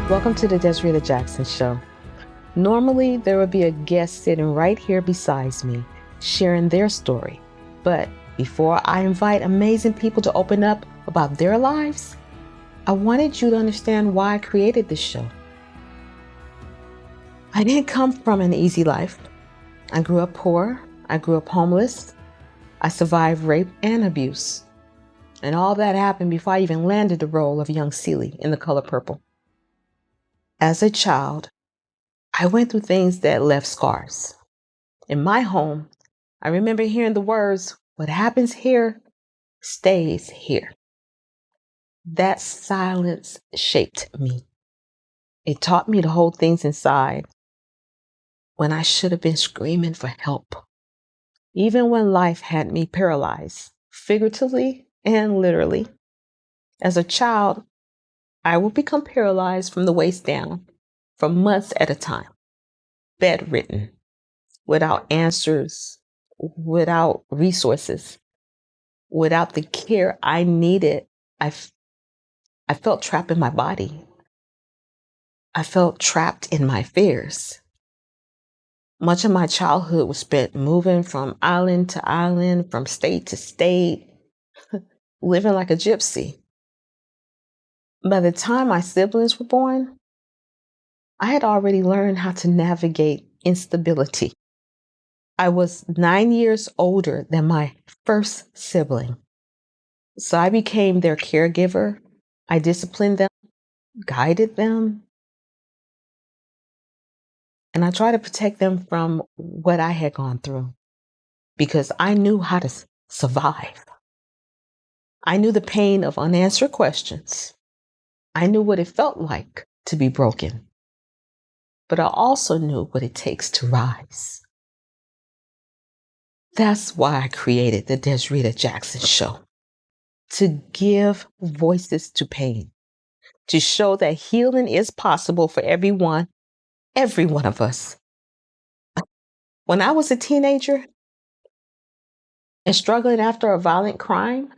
Welcome to the Desreta Jackson Show. Normally, there would be a guest sitting right here beside me, sharing their story. But before I invite amazing people to open up about their lives, I wanted you to understand why I created this show. I didn't come from an easy life. I grew up poor. I grew up homeless. I survived rape and abuse. And all that happened before I even landed the role of young Celie in The Color Purple. As a child, I went through things that left scars. In my home, I remember hearing the words, "What happens here stays here." That silence shaped me. It taught me to hold things inside when I should have been screaming for help. Even when life had me paralyzed, figuratively and literally. As a child, I would become paralyzed from the waist down for months at a time, bedridden, without answers, without resources, without the care I needed. I felt trapped in my body. I felt trapped in my fears. Much of my childhood was spent moving from island to island, from state to state, living like a gypsy. By the time my siblings were born, I had already learned how to navigate instability. I was 9 years older than my first sibling, so I became their caregiver. I disciplined them, guided them, and I tried to protect them from what I had gone through because I knew how to survive. I knew the pain of unanswered questions. I knew what it felt like to be broken, but I also knew what it takes to rise. That's why I created the Desreta Jackson Show, to give voices to pain, to show that healing is possible for everyone, every one of us. When I was a teenager and struggling after a violent crime,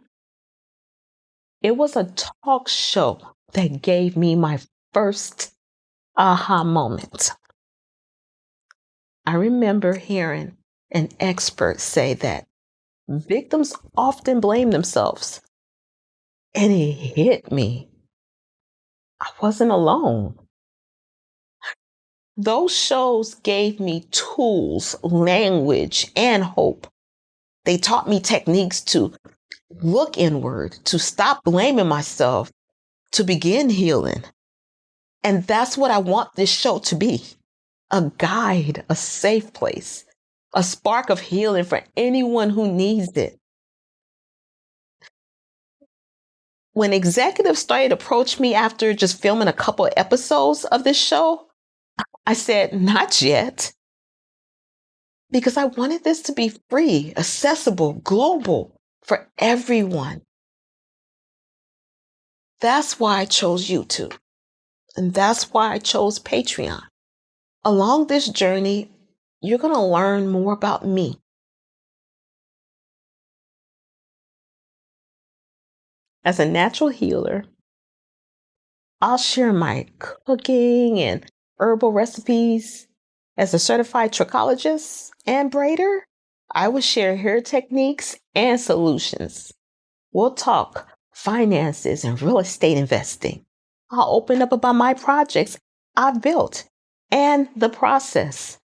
it was a talk show that gave me my first aha moment. I remember hearing an expert say that victims often blame themselves. And it hit me. I wasn't alone. Those shows gave me tools, language, and hope. They taught me techniques to look inward, to stop blaming myself, to begin healing. And that's what I want this show to be: a guide, a safe place, a spark of healing for anyone who needs it. When executives started to approach me after just filming a couple of episodes of this show, I said, not yet. Because I wanted this to be free, accessible, global for everyone. That's why I chose YouTube. And that's why I chose Patreon. Along this journey, you're going to learn more about me. As a natural healer, I'll share my cooking and herbal recipes. As a certified trichologist and braider, I will share hair techniques and solutions. We'll talk finances and real estate investing. I'll open up about my projects I've built and the process.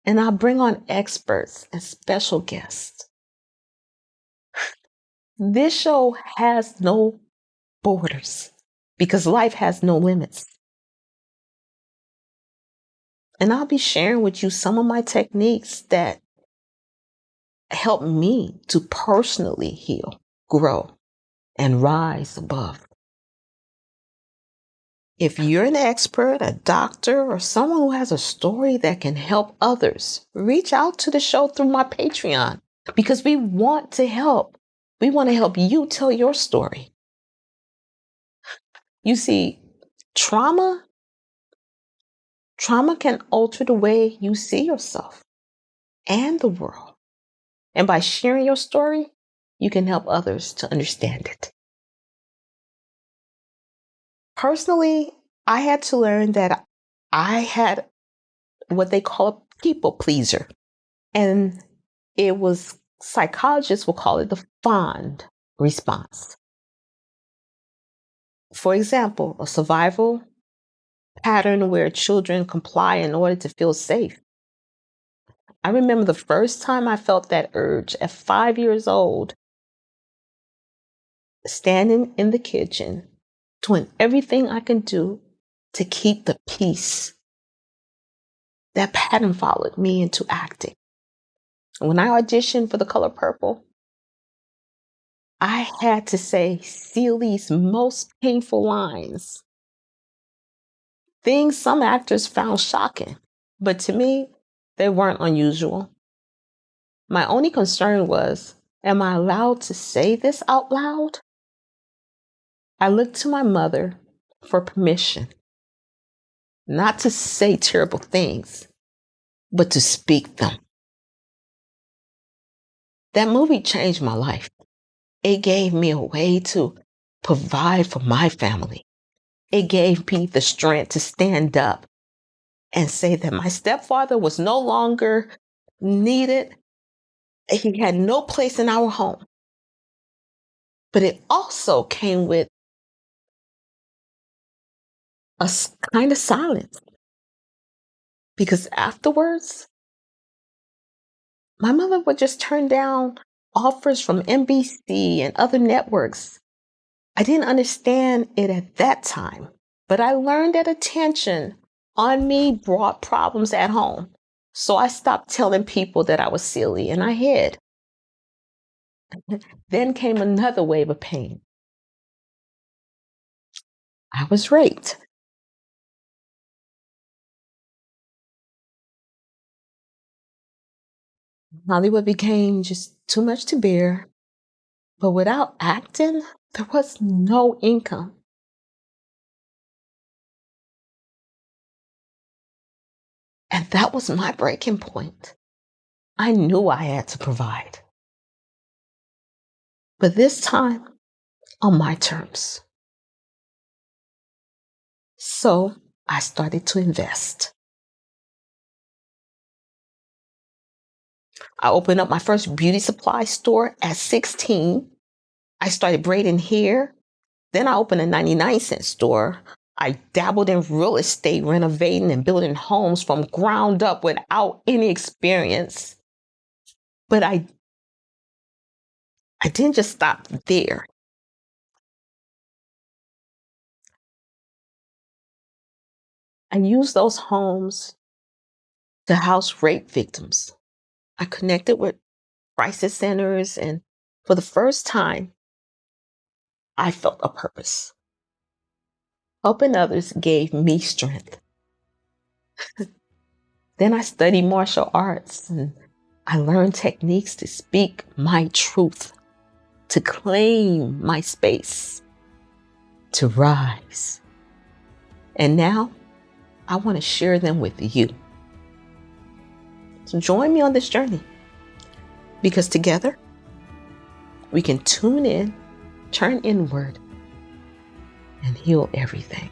And I'll bring on experts and special guests. This show has no borders because life has no limits. And I'll be sharing with you some of my techniques that help me to personally heal, grow, and rise above. If you're an expert, a doctor, or someone who has a story that can help others, reach out to the show through my Patreon because we want to help. We want to help you tell your story. You see, trauma can alter the way you see yourself and the world. And by sharing your story, you can help others to understand it. Personally, I had to learn that I had what they call a people pleaser. And it was, psychologists will call it the fond response. For example, a survival pattern where children comply in order to feel safe. I remember the first time I felt that urge at 5 years old, standing in the kitchen, doing everything I can do to keep the peace. That pattern followed me into acting. When I auditioned for The Color Purple, I had to say Celie's most painful lines. Things some actors found shocking, but to me, they weren't unusual. My only concern was, am I allowed to say this out loud? I looked to my mother for permission, not to say terrible things, but to speak them. That movie changed my life. It gave me a way to provide for my family. It gave me the strength to stand up and say that my stepfather was no longer needed. He had no place in our home. But it also came with a kind of silence. Because afterwards, my mother would just turn down offers from NBC and other networks. I didn't understand it at that time, but I learned that attention on me brought problems at home. So I stopped telling people that I was silly and I hid. Then came another wave of pain. I was raped. Hollywood became just too much to bear. But without acting, there was no income. And that was my breaking point. I knew I had to provide. But this time, on my terms. So I started to invest. I opened up my first beauty supply store at 16. I started braiding hair. Then I opened a 99-cent store. I dabbled in real estate, renovating and building homes from ground up without any experience. But I didn't just stop there. I used those homes to house rape victims. I connected with crisis centers, and for the first time, I felt a purpose. Helping others gave me strength. Then I studied martial arts and I learned techniques to speak my truth, to claim my space, to rise. And now I want to share them with you. So join me on this journey, because together we can tune in, turn inward, and heal everything.